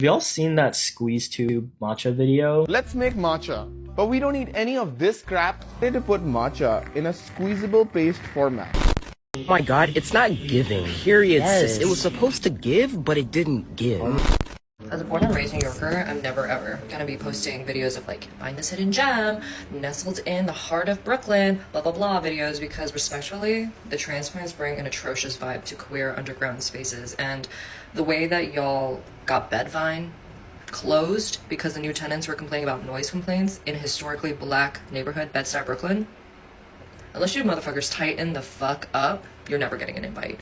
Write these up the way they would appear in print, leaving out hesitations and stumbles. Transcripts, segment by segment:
Have y'all seen that squeeze tube matcha video? Let's make matcha, but we don't need any of this crap. We need to put matcha in a squeezable paste format. Oh my god, it's not giving. Period, Yes. sis. It was supposed to give, but it didn't give. As a born and raised New Yorker, I'm never ever gonna be posting videos of like, find this hidden gem, nestled in the heart of Brooklyn, blah blah blah videos, because respectfully, the transplants bring an atrocious vibe to queer underground spaces, and the way that y'all got Bedvine closed because the new tenants were complaining about noise complaints in a historically black neighborhood, Bed-Stuy, Brooklyn, unless you motherfuckers tighten the fuck up, you're never getting an invite.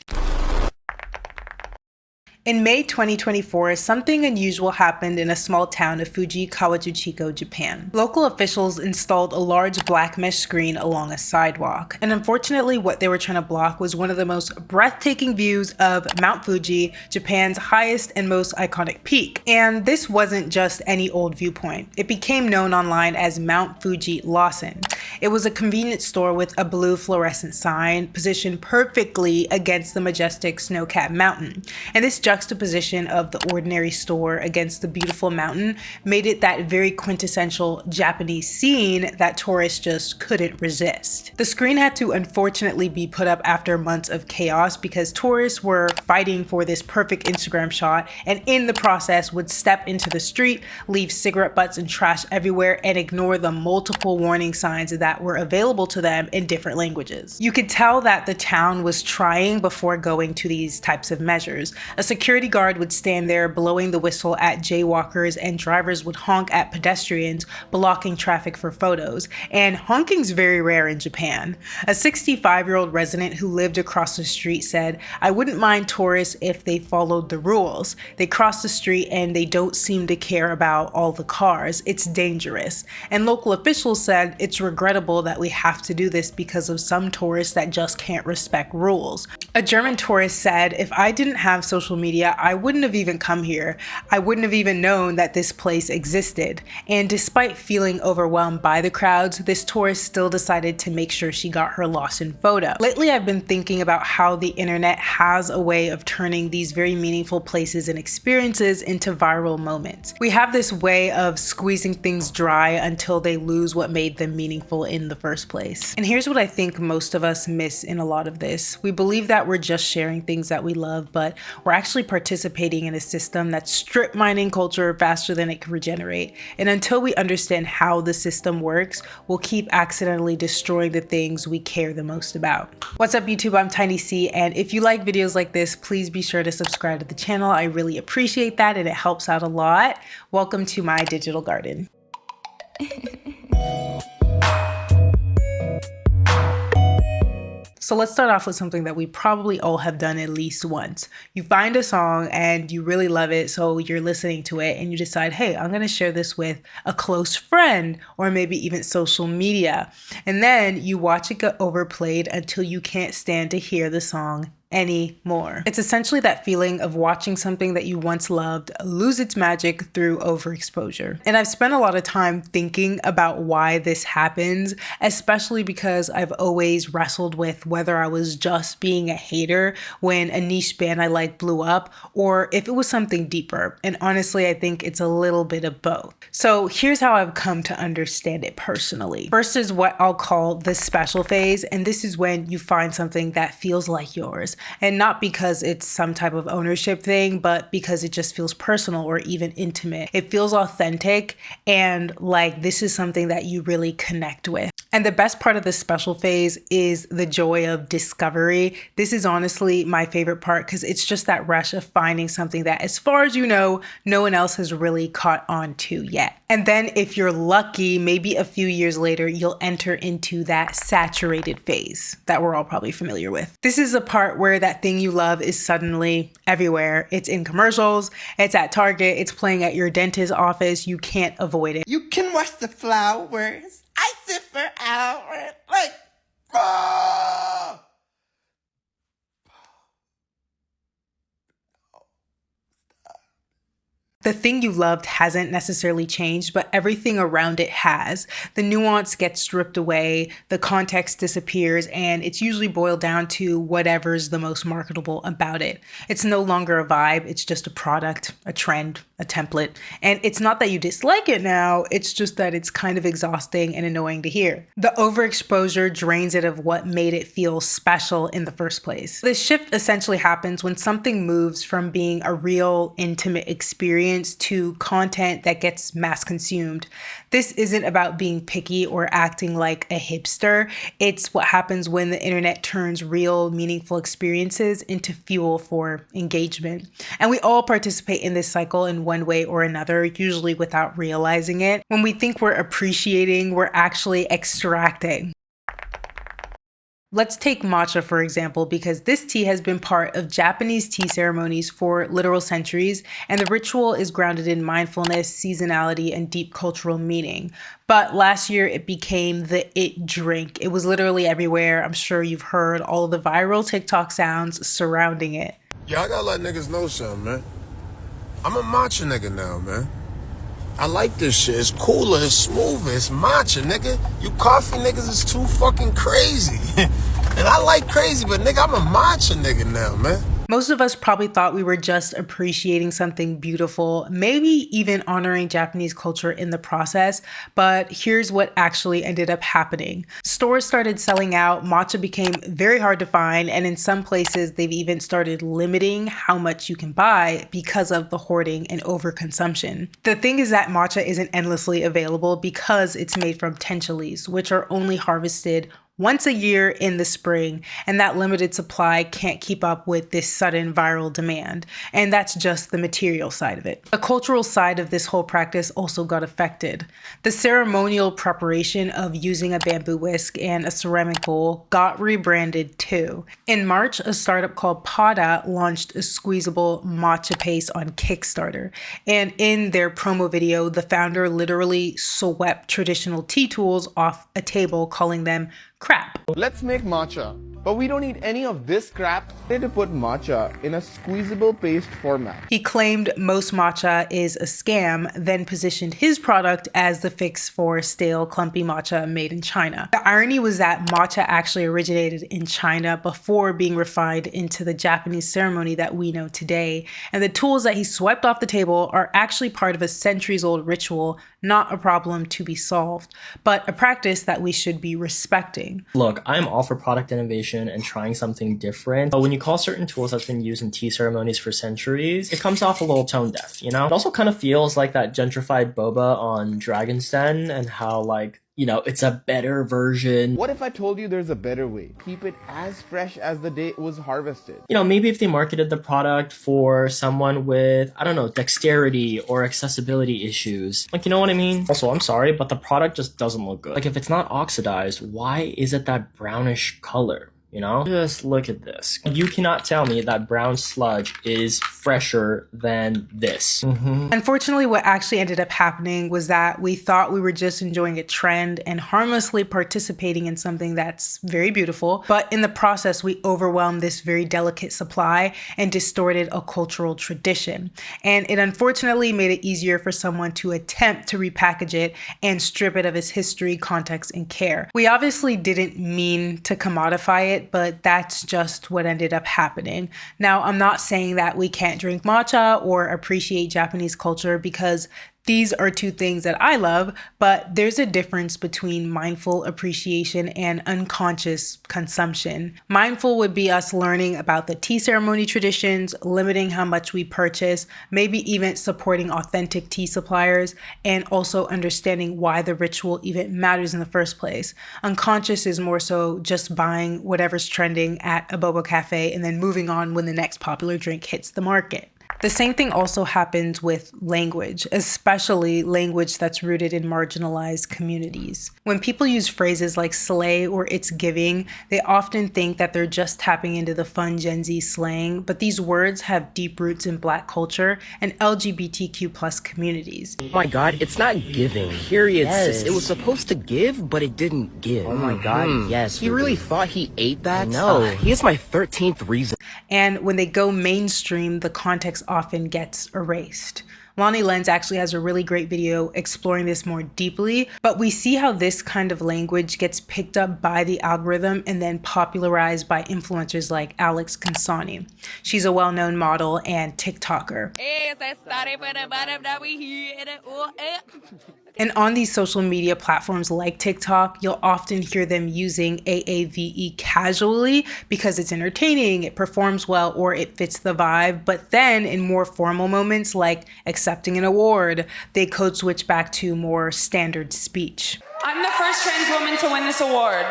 In May 2024, something unusual happened in a small town of Fuji, Kawaguchiko, Japan. Local officials installed a large black mesh screen along a sidewalk, and unfortunately what they were trying to block was one of the most breathtaking views of Mount Fuji, Japan's highest and most iconic peak. And this wasn't just any old viewpoint. It became known online as Mt.Fuji Lawson. It was a convenience store with a blue fluorescent sign positioned perfectly against the majestic snow-capped mountain. And this juxtaposition of the ordinary store against the beautiful mountain made it that very quintessential Japanese scene that tourists just couldn't resist. The screen had to unfortunately be put up after months of chaos because tourists were fighting for this perfect Instagram shot, and in the process would step into the street, leave cigarette butts and trash everywhere, and ignore the multiple warning signs that were available to them in different languages. You could tell that the town was trying before going to these types of measures. A security guard would stand there blowing the whistle at jaywalkers, and drivers would honk at pedestrians, blocking traffic for photos. And honking's very rare in Japan. A 65-year-old resident who lived across the street said, "I wouldn't mind tourists if they followed the rules. They cross the street and they don't seem to care about all the cars. It's dangerous." And local officials said it's regrettable that we have to do this because of some tourists that just can't respect rules. A German tourist said, "If I didn't have social media, I wouldn't have even come here. I wouldn't have even known that this place existed." And despite feeling overwhelmed by the crowds, this tourist still decided to make sure she got her Lawson photo. Lately, I've been thinking about how the internet has a way of turning these very meaningful places and experiences into viral moments. We have this way of squeezing things dry until they lose what made them meaningful in the first place. And here's what I think most of us miss in a lot of this. We believe that we're just sharing things that we love, but we're actually participating in a system that's strip mining culture faster than it can regenerate. And until we understand how the system works, we'll keep accidentally destroying the things we care the most about. What's up YouTube, I'm tinysey, and if you like videos like this, please be sure to subscribe to the channel. I really appreciate that and it helps out a lot. Welcome to my digital garden. So let's start off with something that we probably all have done at least once. You find a song and you really love it, so you're listening to it and you decide, hey, I'm gonna share this with a close friend or maybe even social media. And then you watch it get overplayed until you can't stand to hear the song anymore. It's essentially that feeling of watching something that you once loved lose its magic through overexposure. And I've spent a lot of time thinking about why this happens, especially because I've always wrestled with whether I was just being a hater when a niche band I like blew up, or if it was something deeper. And honestly, I think it's a little bit of both. So here's how I've come to understand it personally. First is what I'll call the special phase, and this is when you find something that feels like yours. And not because it's some type of ownership thing, but because it just feels personal or even intimate. It feels authentic and like this is something that you really connect with. And the best part of the special phase is the joy of discovery. This is honestly my favorite part because it's just that rush of finding something that, as far as you know, no one else has really caught on to yet. And then if you're lucky, maybe a few years later, you'll enter into that saturated phase that we're all probably familiar with. This is a part where that thing you love is suddenly everywhere. It's in commercials, it's at Target, it's playing at your dentist's office. You can't avoid it. You can watch the flowers. I sit for hours like, oh! The thing you loved hasn't necessarily changed, but everything around it has. The nuance gets stripped away, the context disappears, and it's usually boiled down to whatever's the most marketable about it. It's no longer a vibe, it's just a product, a trend, a template. And it's not that you dislike it now, it's just that it's kind of exhausting and annoying to hear. The overexposure drains it of what made it feel special in the first place. This shift essentially happens when something moves from being a real, intimate experience to content that gets mass consumed. This isn't about being picky or acting like a hipster. It's what happens when the internet turns real, meaningful experiences into fuel for engagement. And we all participate in this cycle in one way or another, usually without realizing it. When we think we're appreciating, we're actually extracting. Let's take matcha, for example, because this tea has been part of Japanese tea ceremonies for literal centuries, and the ritual is grounded in mindfulness, seasonality, and deep cultural meaning. But last year, it became the it drink. It was literally everywhere. I'm sure you've heard all of the viral TikTok sounds surrounding it. Yeah, I gotta let niggas know something, man. I'm a matcha nigga now, man. I like this shit. It's cooler, it's smoother, it's matcha, nigga. You coffee niggas is too fucking crazy. And I like crazy, but nigga, I'm a matcha nigga now, man. Most of us probably thought we were just appreciating something beautiful, maybe even honoring Japanese culture in the process, but here's what actually ended up happening. Stores started selling out, matcha became very hard to find, and in some places they've even started limiting how much you can buy because of the hoarding and overconsumption. The thing is that matcha isn't endlessly available because it's made from tenchilies, which are only harvested once a year in the spring, and that limited supply can't keep up with this sudden viral demand. And that's just the material side of it. The cultural side of this whole practice also got affected. The ceremonial preparation of using a bamboo whisk and a ceramic bowl got rebranded too. In March, a startup called Pada launched a squeezable matcha paste on Kickstarter. And in their promo video, the founder literally swept traditional tea tools off a table, calling them crap. Let's make matcha, but we don't need any of this crap. We need to put matcha in a squeezable paste format. He claimed most matcha is a scam, then positioned his product as the fix for stale, clumpy matcha made in China. The irony was that matcha actually originated in China before being refined into the Japanese ceremony that we know today, and the tools that he swept off the table are actually part of a centuries-old ritual, not a problem to be solved, but a practice that we should be respecting. Look, I'm all for product innovation and trying something different, but when you call certain tools that's been used in tea ceremonies for centuries, it comes off a little tone deaf, you know? It also kind of feels like that gentrified boba on Dragon's Den and how, like, you know, it's a better version. What if I told you there's a better way? Keep it as fresh as the day it was harvested. You know, maybe if they marketed the product for someone with, I don't know, dexterity or accessibility issues. Like, you know what I mean? Also, I'm sorry, but the product just doesn't look good. Like, if it's not oxidized, why is it that brownish color? You know, just look at this. You cannot tell me that brown sludge is fresher than this. Unfortunately, what actually ended up happening was that we thought we were just enjoying a trend and harmlessly participating in something that's very beautiful, but in the process, we overwhelmed this very delicate supply and distorted a cultural tradition. And it unfortunately made it easier for someone to attempt to repackage it and strip it of its history, context, and care. We obviously didn't mean to commodify it, but that's just what ended up happening. Now, I'm not saying that we can't drink matcha or appreciate Japanese culture, because these are two things that I love, but there's a difference between mindful appreciation and unconscious consumption. Mindful would be us learning about the tea ceremony traditions, limiting how much we purchase, maybe even supporting authentic tea suppliers, and also understanding why the ritual even matters in the first place. Unconscious is more so just buying whatever's trending at a boba cafe and then moving on when the next popular drink hits the market. The same thing also happens with language, especially language that's rooted in marginalized communities. When people use phrases like slay or it's giving, they often think that they're just tapping into the fun Gen Z slang, but these words have deep roots in Black culture and LGBTQ plus communities. Oh my god, it's not giving. Period, sis. It was supposed to give, but it didn't give. Oh my god, yes. He really thought he ate that? No. He is my 13th reason. and when they go mainstream, the context often gets erased. Lonnie Lenz actually has a really great video exploring this more deeply, but we see how this kind of language gets picked up by the algorithm and then popularized by influencers like Alex Consani. She's a well-known model and TikToker. And on these social media platforms like TikTok, you'll often hear them using AAVE casually because it's entertaining, it performs well, or it fits the vibe. But then in more formal moments like accepting an award, they code switch back to more standard speech. I'm the first trans woman to win this award.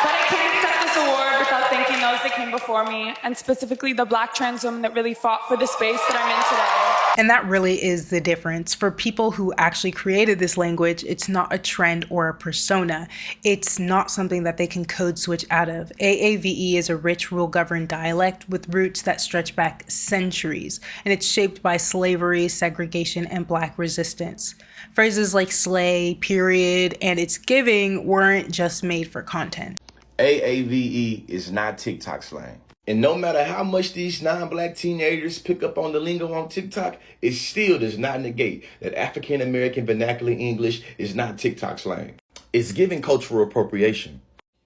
But I can't accept this award without thanking those that came before me, and specifically the Black trans women that really fought for the space that I'm in today. And that really is the difference. For people who actually created this language, it's not a trend or a persona. It's not something that they can code switch out of. AAVE is a rich rule-governed dialect with roots that stretch back centuries, and it's shaped by slavery, segregation, and Black resistance. Phrases like slay, period, and it's giving weren't just made for content. AAVE is not TikTok slang. And no matter how much these non-Black teenagers pick up on the lingo on TikTok, it still does not negate that African-American vernacular English is not TikTok slang. It's giving cultural appropriation.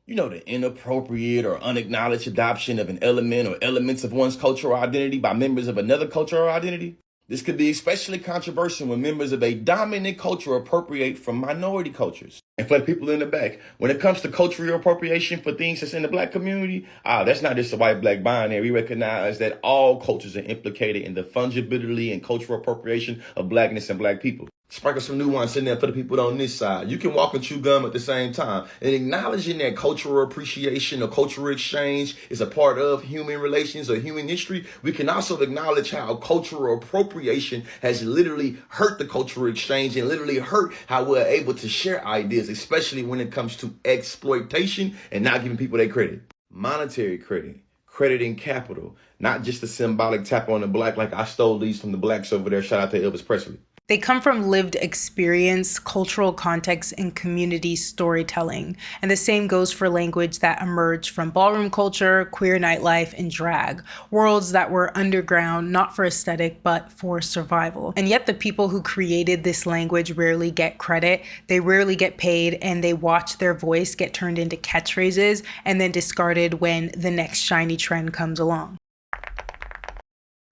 You know, the inappropriate or unacknowledged adoption of an element or elements of one's cultural identity by members of another cultural identity. This could be especially controversial when members of a dominant culture appropriate from minority cultures. And for the people in the back, when it comes to cultural appropriation for things that's in the Black community, that's not just a white-Black binary. We recognize that all cultures are implicated in the fungibility and cultural appropriation of Blackness and Black people. Sprinkle some nuance in there for the people on this side. You can walk and chew gum at the same time. And acknowledging that cultural appreciation or cultural exchange is a part of human relations or human history, we can also acknowledge how cultural appropriation has literally hurt the cultural exchange and literally hurt how we're able to share ideas, especially when it comes to exploitation and not giving people their credit. Monetary credit, crediting capital, not just a symbolic tap on the Black like I stole these from the Blacks over there. Shout out to Elvis Presley. They come from lived experience, cultural context, and community storytelling. And the same goes for language that emerged from ballroom culture, queer nightlife, and drag. Worlds that were underground, not for aesthetic, but for survival. And yet the people who created this language rarely get credit, they rarely get paid, and they watch their voice get turned into catchphrases and then discarded when the next shiny trend comes along.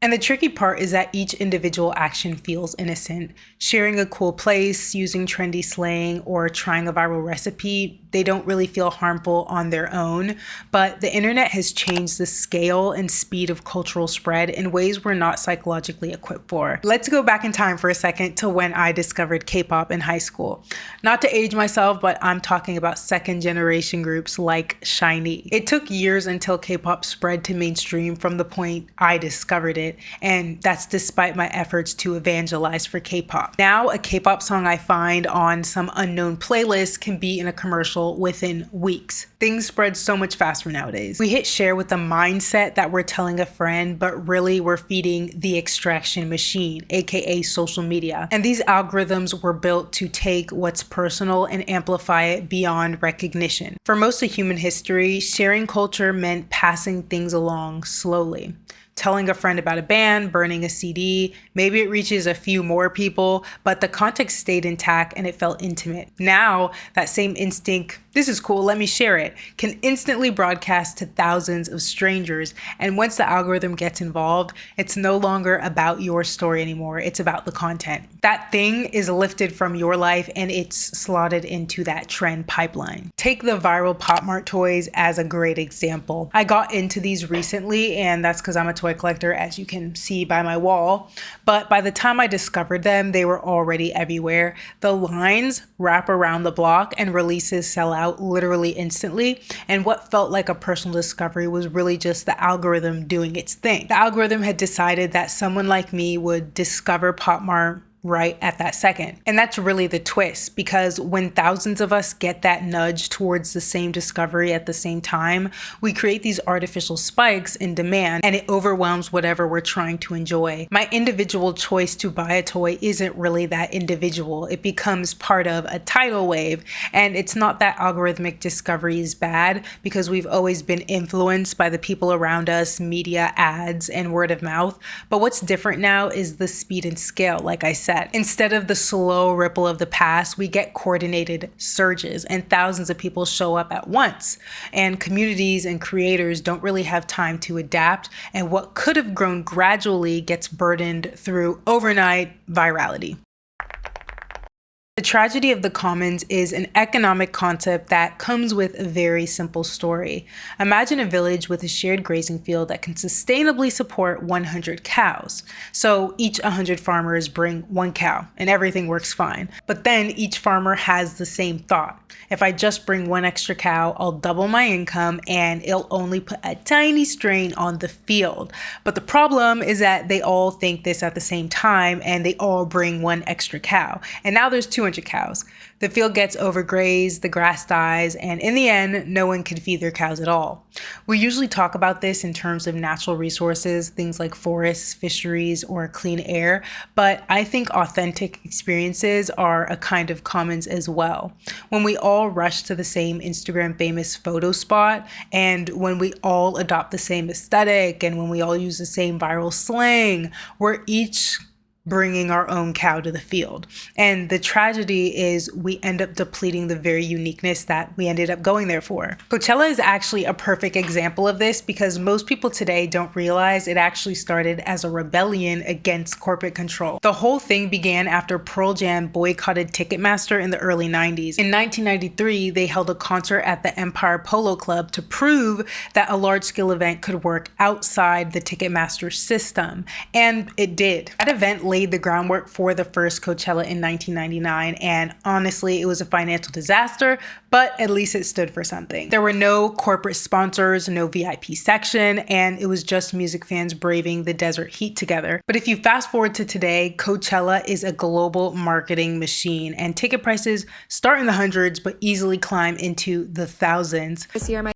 And the tricky part is that each individual action feels innocent. Sharing a cool place, using trendy slang, or trying a viral recipe, they don't really feel harmful on their own. But the internet has changed the scale and speed of cultural spread in ways we're not psychologically equipped for. Let's go back in time for a second to when I discovered K-pop in high school. Not to age myself, but I'm talking about second generation groups like SHINee. It took years until K-pop spread to mainstream from the point I discovered it. And that's despite my efforts to evangelize for K-pop. Now, a K-pop song I find on some unknown playlist can be in a commercial within weeks. Things spread so much faster nowadays. We hit share with the mindset that we're telling a friend, but really we're feeding the extraction machine, aka social media. And these algorithms were built to take what's personal and amplify it beyond recognition. For most of human history, sharing culture meant passing things along slowly. Telling a friend about a band, burning a CD, maybe it reaches a few more people, but the context stayed intact and it felt intimate. Now, that same instinct, this is cool, let me share it, can instantly broadcast to thousands of strangers. And once the algorithm gets involved, it's no longer about your story anymore, it's about the content. That thing is lifted from your life and it's slotted into that trend pipeline. Take the viral Popmart toys as a great example. I got into these recently, and that's because I'm a toy collector, as you can see by my wall. But by the time I discovered them, they were already everywhere. The lines wrap around the block and releases sell out literally instantly. And what felt like a personal discovery was really just the algorithm doing its thing. The algorithm had decided that someone like me would discover Popmart, right at that second. And that's really the twist, because when thousands of us get that nudge towards the same discovery at the same time, we create these artificial spikes in demand, and it overwhelms whatever we're trying to enjoy. My individual choice to buy a toy isn't really that individual. It becomes part of a tidal wave, and it's not that algorithmic discovery is bad, because we've always been influenced by the people around us, media, ads, and word of mouth. But what's different now is the speed and scale, like I said. Instead of the slow ripple of the past, we get coordinated surges, and thousands of people show up at once. And communities and creators don't really have time to adapt, and what could have grown gradually gets burdened through overnight virality. The tragedy of the commons is an economic concept that comes with a very simple story. Imagine a village with a shared grazing field that can sustainably support 100 cows. So each 100 farmers bring one cow and everything works fine. But then each farmer has the same thought. If I just bring one extra cow, I'll double my income and it'll only put a tiny strain on the field. But the problem is that they all think this at the same time and they all bring one extra cow. And now there's 200 cows. The field gets overgrazed, the grass dies, and in the end, no one can feed their cows at all. We usually talk about this in terms of natural resources, things like forests, fisheries, or clean air, but I think authentic experiences are a kind of commons as well. When we all rush to the same Instagram famous photo spot, and when we all adopt the same aesthetic, and when we all use the same viral slang, we're each bringing our own cow to the field. And the tragedy is we end up depleting the very uniqueness that we ended up going there for. Coachella is actually a perfect example of this, because most people today don't realize it actually started as a rebellion against corporate control. The whole thing began after Pearl Jam boycotted Ticketmaster in the early 90s. In 1993, they held a concert at the Empire Polo Club to prove that a large-scale event could work outside the Ticketmaster system. And it did. That event laid the groundwork for the first Coachella in 1999, and honestly, it was a financial disaster, but at least it stood for something. There were no corporate sponsors, no VIP section, and it was just music fans braving the desert heat together. But if you fast forward to today, Coachella is a global marketing machine, and ticket prices start in the hundreds but easily climb into the thousands. This year, my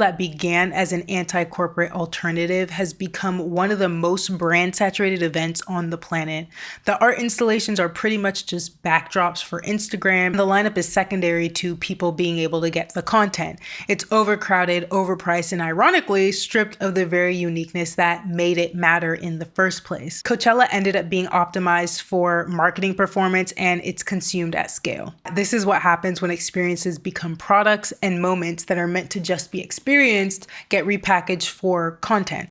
that began as an anti-corporate alternative has become one of the most brand-saturated events on the planet. The art installations are pretty much just backdrops for Instagram. The lineup is secondary to people being able to get the content. It's overcrowded, overpriced, and ironically stripped of the very uniqueness that made it matter in the first place. Coachella ended up being optimized for marketing performance, and it's consumed at scale. This is what happens when experiences become products, and moments that are meant to just be experienced get repackaged for content.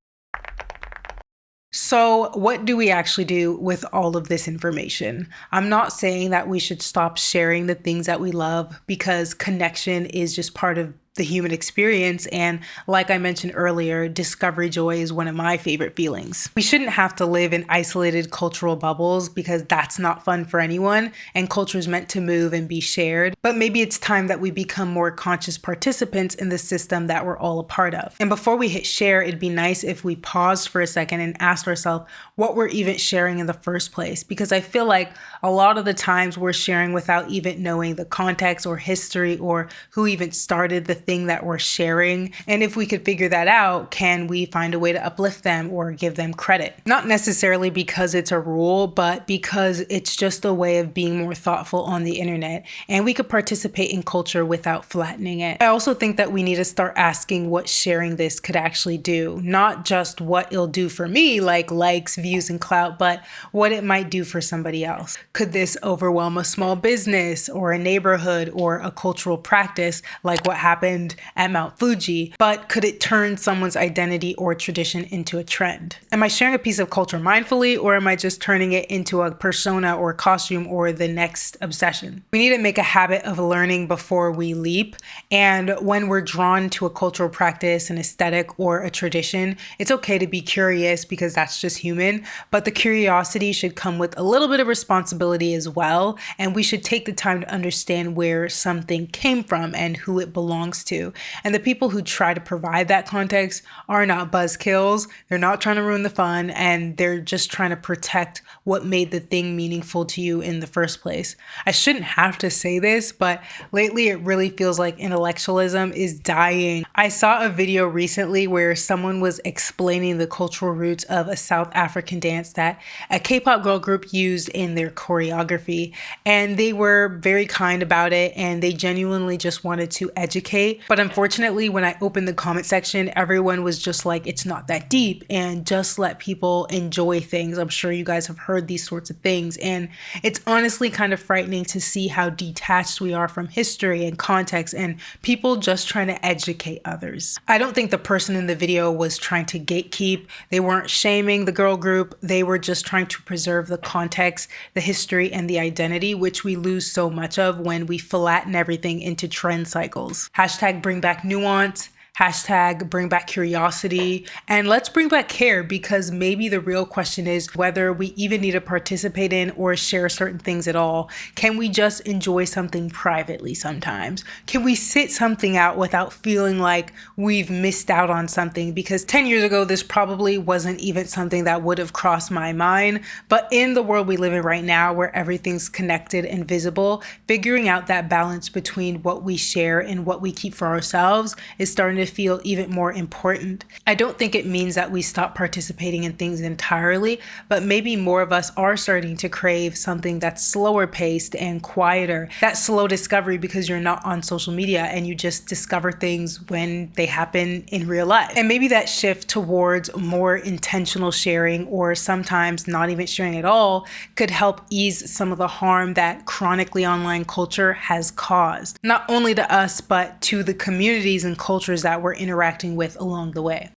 So what do we actually do with all of this information? I'm not saying that we should stop sharing the things that we love, because connection is just part of the human experience, and like I mentioned earlier, discovery joy is one of my favorite feelings. We shouldn't have to live in isolated cultural bubbles, because that's not fun for anyone, and culture is meant to move and be shared. But maybe it's time that we become more conscious participants in the system that we're all a part of. And before we hit share, it'd be nice if we paused for a second and asked ourselves what we're even sharing in the first place, because I feel like a lot of the times we're sharing without even knowing the context or history or who even started the thing that we're sharing. And if we could figure that out, can we find a way to uplift them or give them credit? Not necessarily because it's a rule, but because it's just a way of being more thoughtful on the internet, and we could participate in culture without flattening it. I also think that we need to start asking what sharing this could actually do, not just what it'll do for me, like likes, views, and clout, but what it might do for somebody else. Could this overwhelm a small business or a neighborhood or a cultural practice, like what happened happened at Mount Fuji, but could it turn someone's identity or tradition into a trend? Am I sharing a piece of culture mindfully, or am I just turning it into a persona or costume or the next obsession? We need to make a habit of learning before we leap, and when we're drawn to a cultural practice, an aesthetic, or a tradition, it's okay to be curious because that's just human, but the curiosity should come with a little bit of responsibility as well, and we should take the time to understand where something came from and who it belongs to. And the people who try to provide that context are not buzzkills. They're not trying to ruin the fun, and they're just trying to protect what made the thing meaningful to you in the first place. I shouldn't have to say this, but lately it really feels like intellectualism is dying. I saw a video recently where someone was explaining the cultural roots of a South African dance that a K-pop girl group used in their choreography, and they were very kind about it, and they genuinely just wanted to educate. But unfortunately, when I opened the comment section, everyone was just like, it's not that deep, and just let people enjoy things. I'm sure you guys have heard these sorts of things, and it's honestly kind of frightening to see how detached we are from history and context and people just trying to educate others. I don't think the person in the video was trying to gatekeep. They weren't shaming the girl group. They were just trying to preserve the context, the history, and the identity, which we lose so much of when we flatten everything into trend cycles. Hashtag bring back nuance. Hashtag bring back curiosity, and let's bring back care, because maybe the real question is whether we even need to participate in or share certain things at all. Can we just enjoy something privately sometimes? Can we sit something out without feeling like we've missed out on something? Because 10 years ago, this probably wasn't even something that would have crossed my mind. But in the world we live in right now, where everything's connected and visible, figuring out that balance between what we share and what we keep for ourselves is starting to feel even more important. I don't think it means that we stop participating in things entirely, but maybe more of us are starting to crave something that's slower paced and quieter. That slow discovery, because you're not on social media and you just discover things when they happen in real life. And maybe that shift towards more intentional sharing, or sometimes not even sharing at all, could help ease some of the harm that chronically online culture has caused, not only to us, but to the communities and cultures that we're interacting with along the way.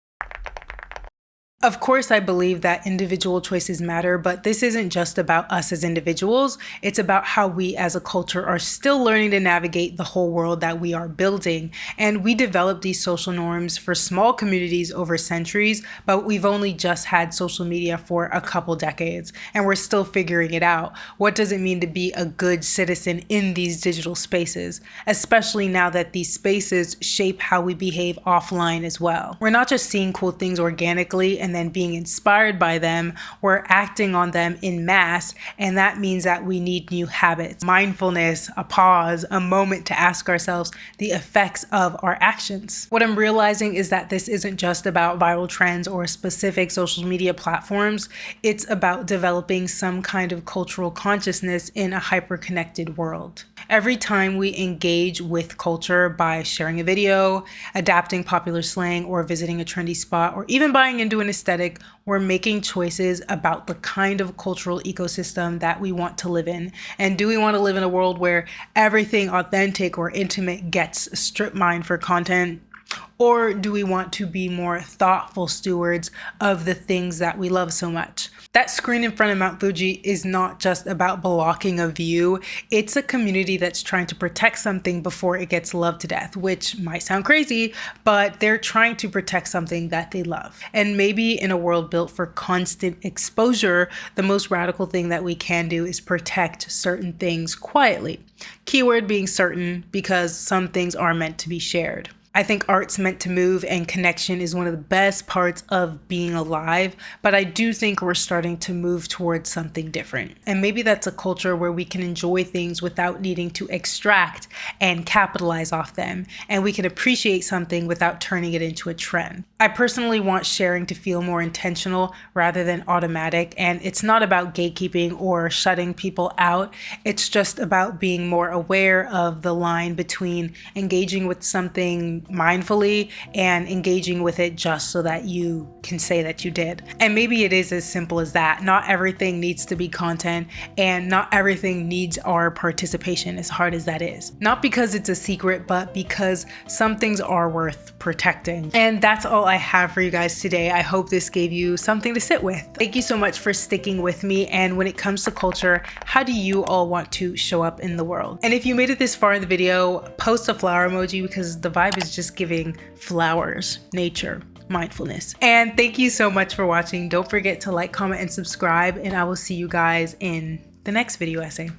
Of course, I believe that individual choices matter, but this isn't just about us as individuals. It's about how we as a culture are still learning to navigate the whole world that we are building. And we developed these social norms for small communities over centuries, but we've only just had social media for a couple decades, and we're still figuring it out. What does it mean to be a good citizen in these digital spaces, especially now that these spaces shape how we behave offline as well? We're not just seeing cool things organically and then being inspired by them, we're acting on them in mass, and that means that we need new habits, mindfulness, a pause, a moment to ask ourselves the effects of our actions. What I'm realizing is that this isn't just about viral trends or specific social media platforms, it's about developing some kind of cultural consciousness in a hyper-connected world. Every time we engage with culture by sharing a video, adapting popular slang, or visiting a trendy spot, or even buying into an aesthetic, we're making choices about the kind of cultural ecosystem that we want to live in. And do we want to live in a world where everything authentic or intimate gets strip mined for content? Or do we want to be more thoughtful stewards of the things that we love so much? That screen in front of Mount Fuji is not just about blocking a view. It's a community that's trying to protect something before it gets loved to death, which might sound crazy, but they're trying to protect something that they love. And maybe in a world built for constant exposure, the most radical thing that we can do is protect certain things quietly. Keyword being certain, because some things are meant to be shared. I think art's meant to move, and connection is one of the best parts of being alive, but I do think we're starting to move towards something different. And maybe that's a culture where we can enjoy things without needing to extract and capitalize off them, and we can appreciate something without turning it into a trend. I personally want sharing to feel more intentional rather than automatic, and it's not about gatekeeping or shutting people out. It's just about being more aware of the line between engaging with something posting mindfully and engaging with it just so that you can say that you did. And maybe it is as simple as that. Not everything needs to be content, and not everything needs our participation, as hard as that is. Not because it's a secret, but because some things are worth protecting. And that's all I have for you guys today. I hope this gave you something to sit with. Thank you so much for sticking with me. And when it comes to culture, how do you all want to show up in the world? And if you made it this far in the video, post a flower emoji, because the vibe is just giving flowers, nature, mindfulness. And thank you so much for watching. Don't forget to like, comment, and subscribe, and I will see you guys in the next video essay.